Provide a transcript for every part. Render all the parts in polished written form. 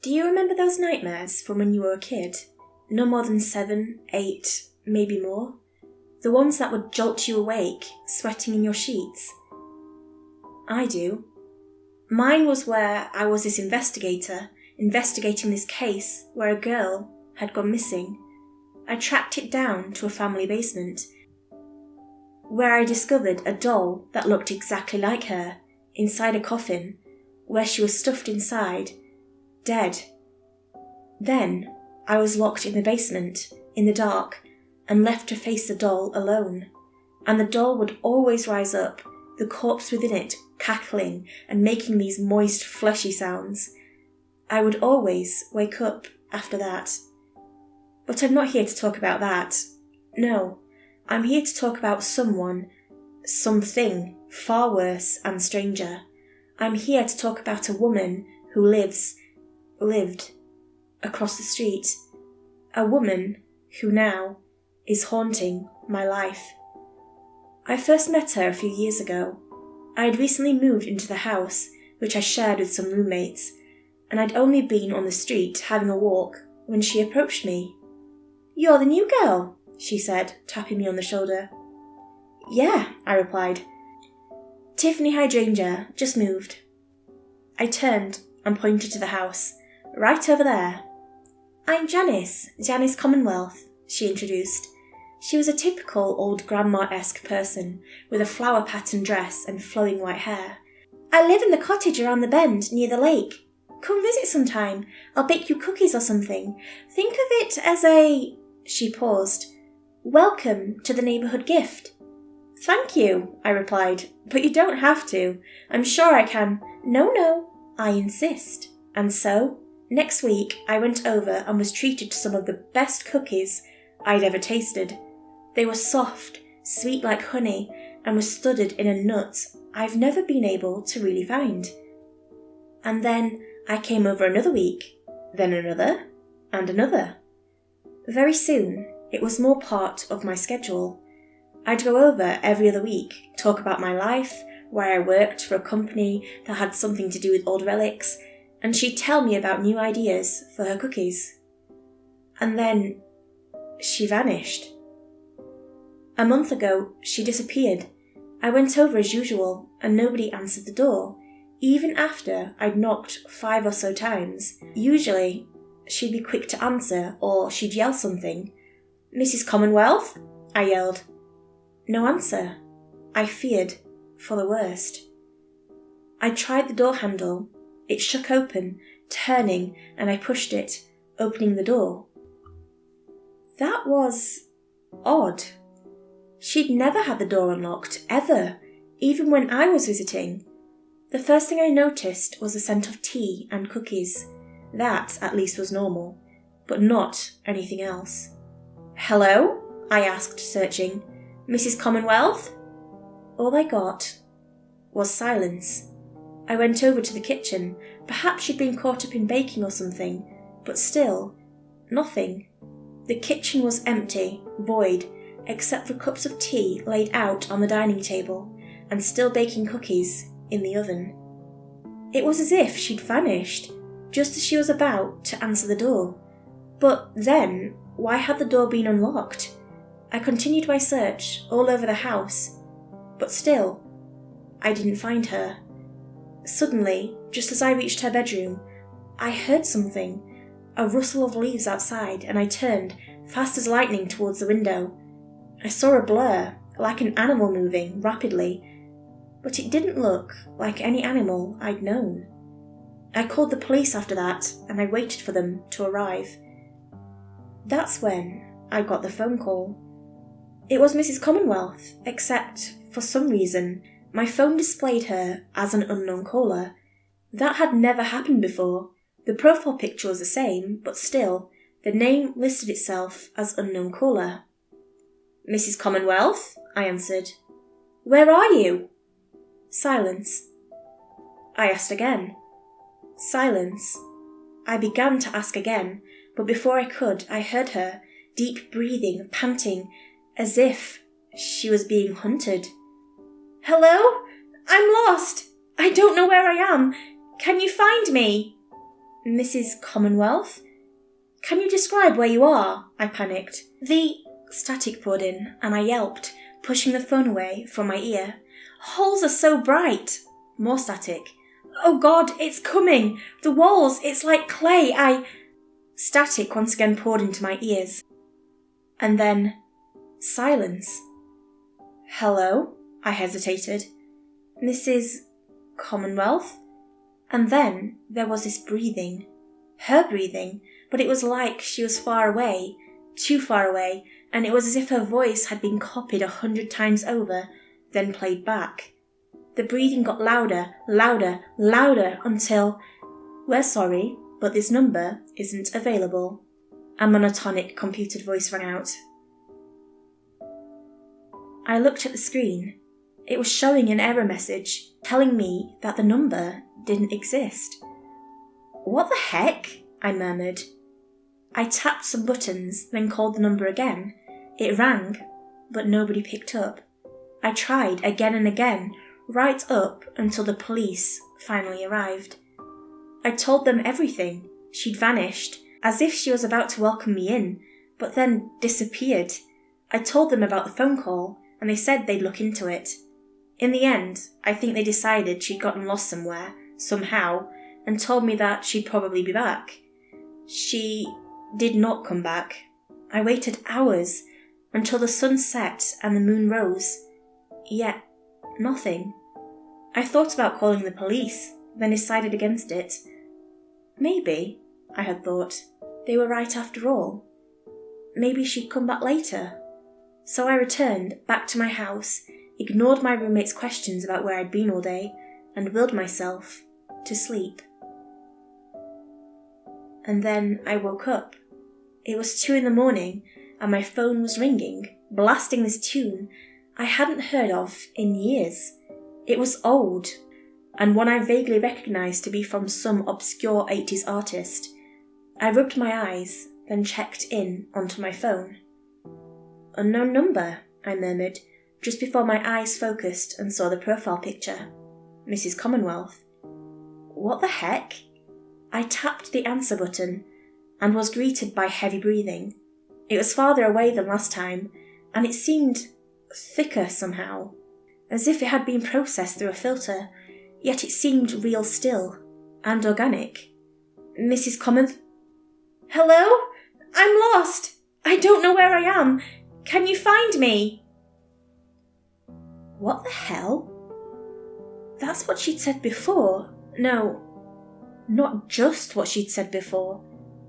Do you remember those nightmares from when you were a kid? No more than 7, 8, maybe more? The ones that would jolt you awake, sweating in your sheets? I do. Mine was where I was this investigator, investigating this case where a girl had gone missing. I tracked it down to a family basement, where I discovered a doll that looked exactly like her, inside a coffin, where she was stuffed inside, dead. Then I was locked in the basement, in the dark, and left to face the doll alone. And the doll would always rise up, the corpse within it cackling and making these moist, fleshy sounds. I would always wake up after that. But I'm not here to talk about that. No, I'm here to talk about someone, something far worse and stranger. I'm here to talk about a woman who lived across the street. A woman who now is haunting my life. I first met her a few years ago. I had recently moved into the house, which I shared with some roommates, and I'd only been on the street having a walk when she approached me. "You're the new girl," she said, tapping me on the shoulder. "Yeah," I replied. "Tiffany Hydrangea, just moved." I turned and pointed to the house. "Right over there." "I'm Janice Commonwealth," she introduced. She was a typical old grandma-esque person, with a flower-patterned dress and flowing white hair. "I live in the cottage around the bend, near the lake. Come visit sometime. I'll bake you cookies or something. Think of it as a..." She paused. "Welcome to the neighbourhood gift." "Thank you," I replied, "but you don't have to. I'm sure I can..." No, I insist." And so, next week, I went over and was treated to some of the best cookies I'd ever tasted. They were soft, sweet like honey, and were studded in a nut I've never been able to really find. And then I came over another week, then another, and another. Very soon, it was more part of my schedule. I'd go over every other week, talk about my life, where I worked for a company that had something to do with old relics, and she'd tell me about new ideas for her cookies. And then she vanished. A month ago, she disappeared. I went over as usual, and nobody answered the door, even after I'd knocked 5 or so times. Usually, she'd be quick to answer, or she'd yell something. "Mrs. Commonwealth?" I yelled. No answer. I feared for the worst. I tried the door handle. It shook open, turning, and I pushed it, opening the door. That was odd. She'd never had the door unlocked, ever, even when I was visiting. The first thing I noticed was the scent of tea and cookies. That, at least, was normal, but not anything else. "Hello?" I asked, searching. "Mrs. Commonwealth?" All I got was silence. I went over to the kitchen. Perhaps she'd been caught up in baking or something, but still, nothing. The kitchen was empty, void, except for cups of tea laid out on the dining table, and still baking cookies in the oven. It was as if she'd vanished, just as she was about to answer the door. But then, why had the door been unlocked? I continued my search all over the house, but still, I didn't find her. Suddenly, just as I reached her bedroom, I heard something, a rustle of leaves outside, and I turned, fast as lightning, towards the window. I saw a blur, like an animal moving rapidly, but it didn't look like any animal I'd known. I called the police after that, and I waited for them to arrive. That's when I got the phone call. It was Mrs. Commonwealth, except, for some reason, my phone displayed her as an unknown caller. That had never happened before. The profile picture was the same, but still, the name listed itself as unknown caller. "Mrs. Commonwealth?" I answered. "Where are you?" Silence. I asked again. Silence. I began to ask again, but before I could, I heard her, deep breathing, panting, as if she was being hunted. "Hello? I'm lost. I don't know where I am. Can you find me?" Mrs. Commonwealth? Can you describe where you are? I panicked. The static poured in, and I yelped, pushing the phone away from my ear. Holes are so bright. More static. Oh God, it's coming. The walls, it's like clay. Static once again poured into my ears. And then silence. Hello? I hesitated. Mrs. Commonwealth? And then there was this breathing. Her breathing, but it was like she was far away, too far away, and it was as if her voice had been copied 100 times over, then played back. The breathing got louder, louder, louder, until, we're sorry, but this number isn't available. A monotonic computed voice rang out. I looked at the screen. It was showing an error message, telling me that the number didn't exist. What the heck? I murmured. I tapped some buttons, then called the number again. It rang, but nobody picked up. I tried again and again, right up until the police finally arrived. I told them everything. She'd vanished, as if she was about to welcome me in, but then disappeared. I told them about the phone call, and they said they'd look into it. In the end, I think they decided she'd gotten lost somewhere, somehow, and told me that she'd probably be back. She did not come back. I waited hours, until the sun set and the moon rose. Yet, nothing. I thought about calling the police, then decided against it. Maybe, I had thought, they were right after all. Maybe she'd come back later. So I returned back to my house, ignored my roommate's questions about where I'd been all day, and willed myself to sleep. And then I woke up. It was 2 a.m, and my phone was ringing, blasting this tune I hadn't heard of in years. It was old, and one I vaguely recognised to be from some obscure 80s artist. I rubbed my eyes, then checked in onto my phone. Unknown number, I murmured, just before my eyes focused and saw the profile picture. Mrs. Commonwealth. What the heck? I tapped the answer button and was greeted by heavy breathing. It was farther away than last time, and it seemed thicker somehow, as if it had been processed through a filter, yet it seemed real still and organic. Mrs. Hello? I'm lost. I don't know where I am. Can you find me? What the hell? That's what she'd said before. No, not just what she'd said before,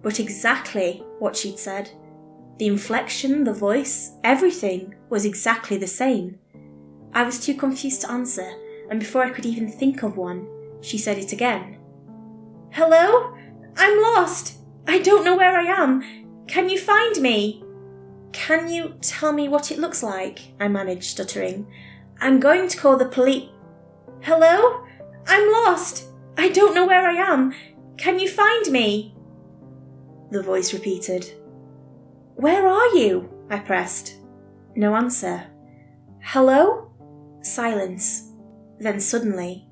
but exactly what she'd said. The inflection, the voice, everything was exactly the same. I was too confused to answer, and before I could even think of one, she said it again. Hello? I'm lost. I don't know where I am. Can you find me? Can you tell me what it looks like? I managed, stuttering. I'm going to call the police. Hello? I'm lost. I don't know where I am. Can you find me? The voice repeated. Where are you? I pressed. No answer. Hello? Silence. Then suddenly,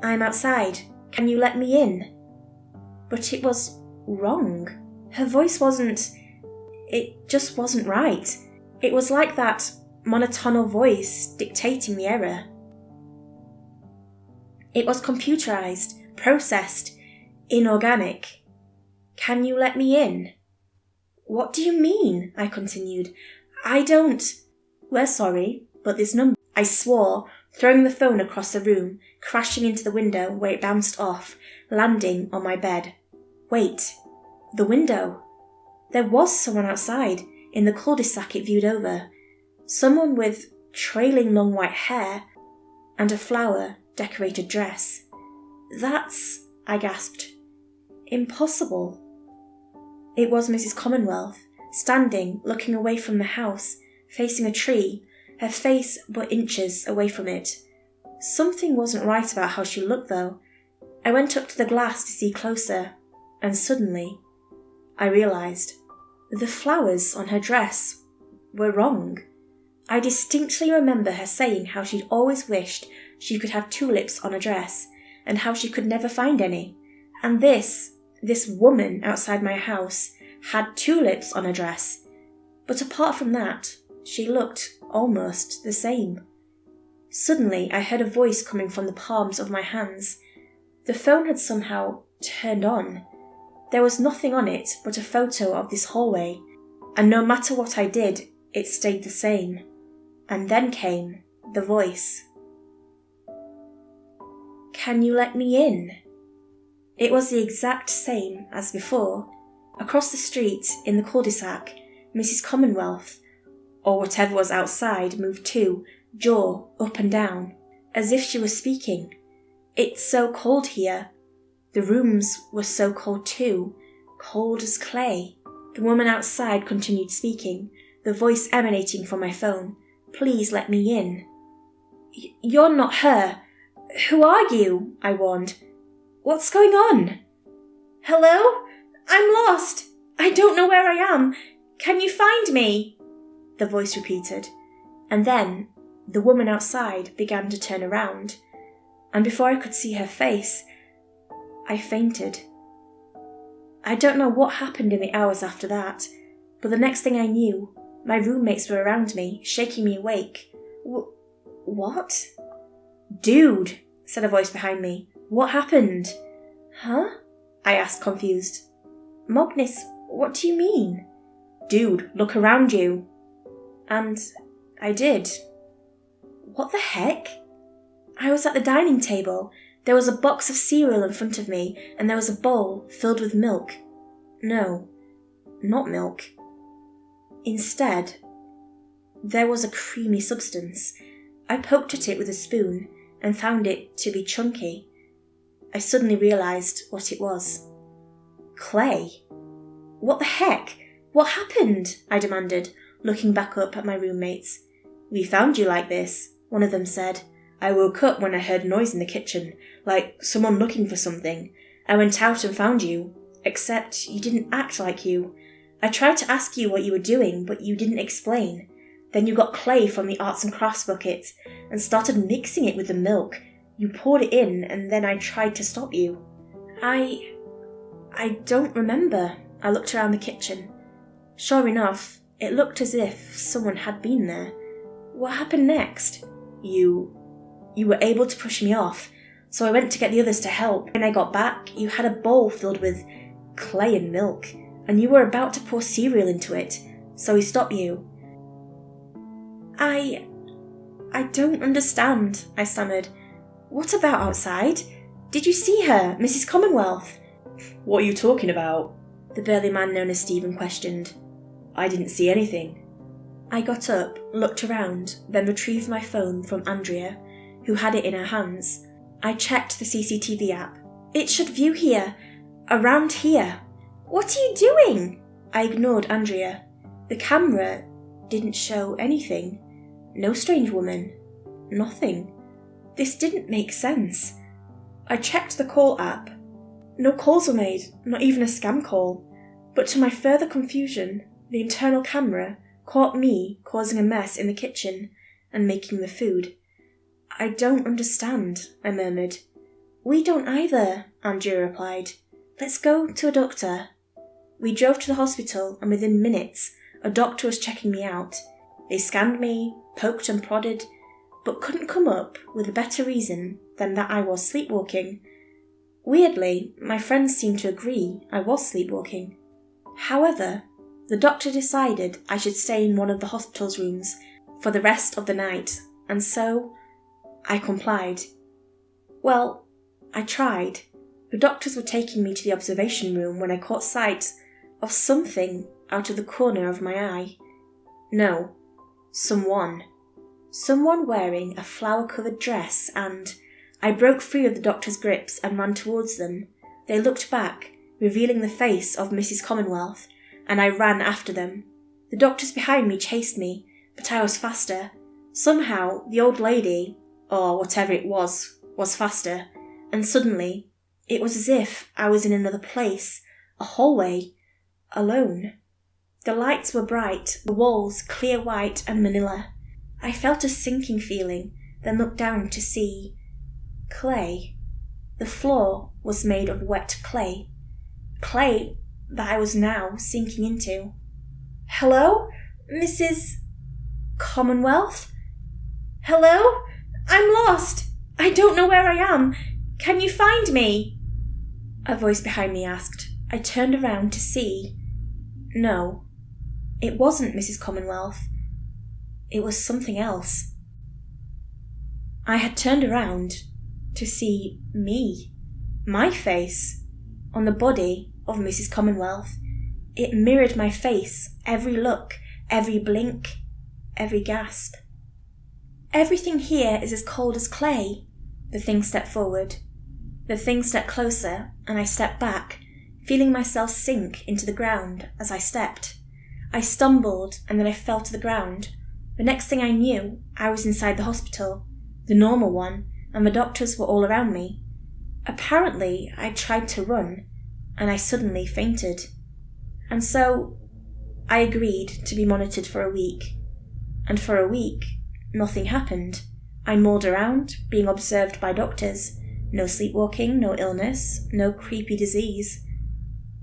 I'm outside. Can you let me in? But it was wrong. Her voice wasn't... It just wasn't right. It was like that monotonal voice dictating the error. It was computerized, processed, inorganic. Can you let me in? What do you mean? I continued. I don't... We're sorry, but this number... I swore, throwing the phone across the room, crashing into the window where it bounced off, landing on my bed. Wait. The window. There was someone outside, in the cul-de-sac it viewed over. Someone with trailing long white hair and a flower-decorated dress. That's... I gasped. Impossible. It was Mrs. Commonwealth, standing, looking away from the house, facing a tree, her face but inches away from it. Something wasn't right about how she looked, though. I went up to the glass to see closer, and suddenly, I realised the flowers on her dress were wrong. I distinctly remember her saying how she'd always wished she could have tulips on a dress, and how she could never find any. And this This woman outside my house had tulips on her dress, but apart from that, she looked almost the same. Suddenly, I heard a voice coming from the palms of my hands. The phone had somehow turned on. There was nothing on it but a photo of this hallway, and no matter what I did, it stayed the same. And then came the voice. "Can you let me in?" It was the exact same as before. Across the street, in the cul-de-sac, Mrs. Commonwealth, or whatever was outside, moved too, jaw up and down, as if she was speaking. "It's so cold here." The rooms were so cold too, cold as clay. The woman outside continued speaking, the voice emanating from my phone. "Please let me in." "You're not her. Who are you?" I warned. "What's going on?" "Hello? I'm lost. I don't know where I am. Can you find me?" the voice repeated. And then the woman outside began to turn around, and before I could see her face, I fainted. I don't know what happened in the hours after that, but the next thing I knew, my roommates were around me, shaking me awake. What? "Dude," said a voice behind me. "What happened?" "Huh?" I asked, confused. "Magnus, what do you mean?" "Dude, look around you." And I did. What the heck? I was at the dining table. There was a box of cereal in front of me, and there was a bowl filled with milk. No, not milk. Instead, there was a creamy substance. I poked at it with a spoon and found it to be chunky. I suddenly realised what it was. Clay. What the heck? What happened? I demanded, looking back up at my roommates. "We found you like this," one of them said. "I woke up when I heard noise in the kitchen, like someone looking for something. I went out and found you, except you didn't act like you. I tried to ask you what you were doing, but you didn't explain. Then you got clay from the arts and crafts bucket and started mixing it with the milk. You poured it in, and then I tried to stop you." I don't remember. I looked around the kitchen. Sure enough, it looked as if someone had been there. What happened next? You were able to push me off, so I went to get the others to help. When I got back, you had a bowl filled with clay and milk, and you were about to pour cereal into it, so we stopped you. I don't understand, I stammered. "What about outside? Did you see her, Mrs. Commonwealth?" "What are you talking about?" the burly man known as Stephen questioned. "I didn't see anything." I got up, looked around, then retrieved my phone from Andrea, who had it in her hands. I checked the CCTV app. "It should view here, around here." "What are you doing?" I ignored Andrea. The camera didn't show anything. No strange woman. Nothing. This didn't make sense. I checked the call app. No calls were made, not even a scam call. But to my further confusion, the internal camera caught me causing a mess in the kitchen and making the food. "I don't understand," I murmured. "We don't either," Andrea replied. "Let's go to a doctor." We drove to the hospital, and within minutes, a doctor was checking me out. They scanned me, poked and prodded, but couldn't come up with a better reason than that I was sleepwalking. Weirdly, my friends seemed to agree I was sleepwalking. However, the doctor decided I should stay in one of the hospital's rooms for the rest of the night, and so I complied. Well, I tried. The doctors were taking me to the observation room when I caught sight of something out of the corner of my eye. No, someone. Someone wearing a flower-covered dress, and I broke free of the doctor's grips and ran towards them. They looked back, revealing the face of Mrs. Commonwealth, and I ran after them. The doctors behind me chased me, but I was faster. Somehow, the old lady, or whatever it was faster, and suddenly, it was as if I was in another place, a hallway, alone. The lights were bright, the walls clear white and manila. I felt a sinking feeling, then looked down to see clay. The floor was made of wet clay. clay that I was now sinking into. Hello, Mrs. Commonwealth? Hello? I'm lost. I don't know where I am. Can you find me? A voice behind me asked. I turned around to see. No, it wasn't Mrs. Commonwealth. It was something else. I had turned around to see me, my face, on the body of Mrs. Commonwealth. It mirrored my face, every look, every blink, every gasp. Everything here is as cold as clay. The thing stepped forward. The thing stepped closer, and I stepped back, feeling myself sink into the ground as I stepped. I stumbled, and then I fell to the ground. The next thing I knew, I was inside the hospital, the normal one, and the doctors were all around me. Apparently, I tried to run, and I suddenly fainted. And so, I agreed to be monitored for a week. And for a week, nothing happened. I mulled around, being observed by doctors. No sleepwalking, no illness, no creepy disease.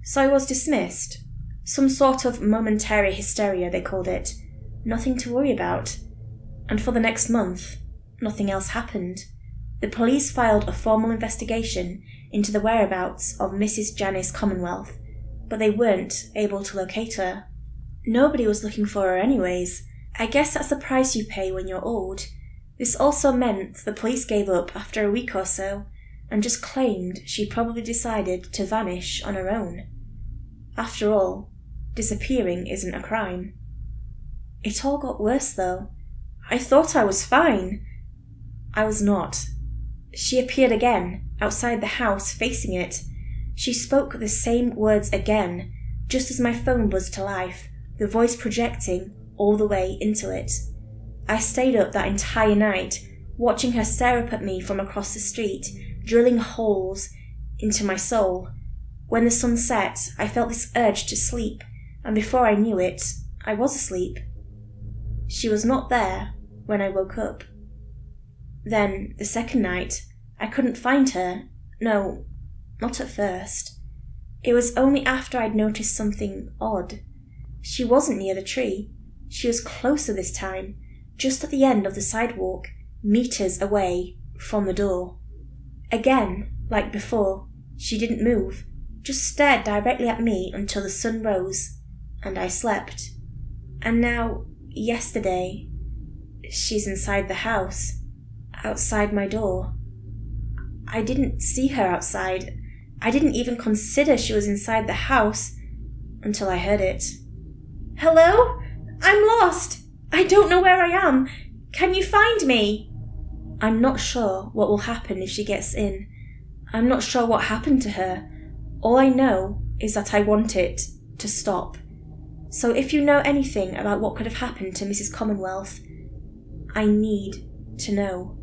So I was dismissed. Some sort of momentary hysteria, they called it. Nothing to worry about. And for the next month, nothing else happened. The police filed a formal investigation into the whereabouts of Mrs. Janice Commonwealth, but they weren't able to locate her. Nobody was looking for her anyways. I guess that's the price you pay when you're old. This also meant the police gave up after a week or so, and just claimed she probably decided to vanish on her own. After all, disappearing isn't a crime. It all got worse though. I thought I was fine. I was not. She appeared again, outside the house, facing it. She spoke the same words again, just as my phone buzzed to life, the voice projecting all the way into it. I stayed up that entire night, watching her stare up at me from across the street, drilling holes into my soul. When the sun set, I felt this urge to sleep, and before I knew it, I was asleep. She was not there when I woke up. Then, the second night, I couldn't find her. No, not at first. It was only after I'd noticed something odd. She wasn't near the tree. She was closer this time, just at the end of the sidewalk, meters away from the door. Again, like before, she didn't move, just stared directly at me until the sun rose, and I slept. And now, yesterday, she's inside the house, outside my door. I didn't see her outside. I didn't even consider she was inside the house until I heard it. Hello? I'm lost. I don't know where I am. Can you find me? I'm not sure what will happen if she gets in. I'm not sure what happened to her. All I know is that I want it to stop. So if you know anything about what could have happened to Mrs. Commonwealth, I need to know.